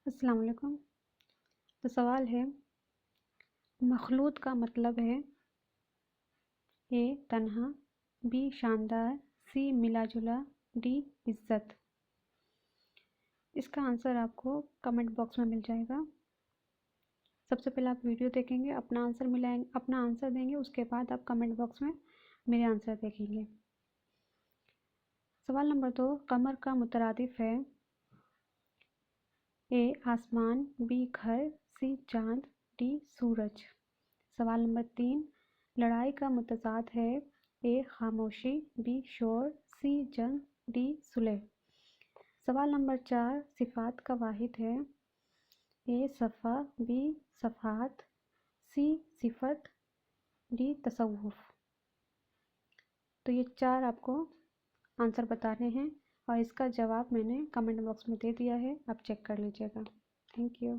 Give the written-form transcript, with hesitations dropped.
السلام علیکم۔ تو سوال ہے، مخلوط کا مطلب ہے اے تنہا، بی شاندار، سی ملا جلا، ڈی عزت۔ اس کا آنسر آپ کو کمنٹ باکس میں مل جائے گا۔ سب سے پہلے آپ ویڈیو دیکھیں گے، اپنا آنسر دیں گے، اس کے بعد آپ کمنٹ باکس میں میرے آنسر دیکھیں گے۔ سوال نمبر 2، قمر کا مترادف ہے اے آسمان، بی گھر، سی چاند، ڈی سورج۔ سوال نمبر 3، لڑائی کا متضاد ہے اے خاموشی، بی شور، سی جنگ، ڈی صلح۔ سوال نمبر 4، صفات کا واحد ہے اے صفحہ، بی صفحات، سی صفت، ڈی تصوف۔ تو یہ 4 آپ کو آنسر بتانے ہیں اور اس کا جواب میں نے کمنٹ باکس میں دے دیا ہے، آپ چیک کر لیجیے گا۔ Thank you.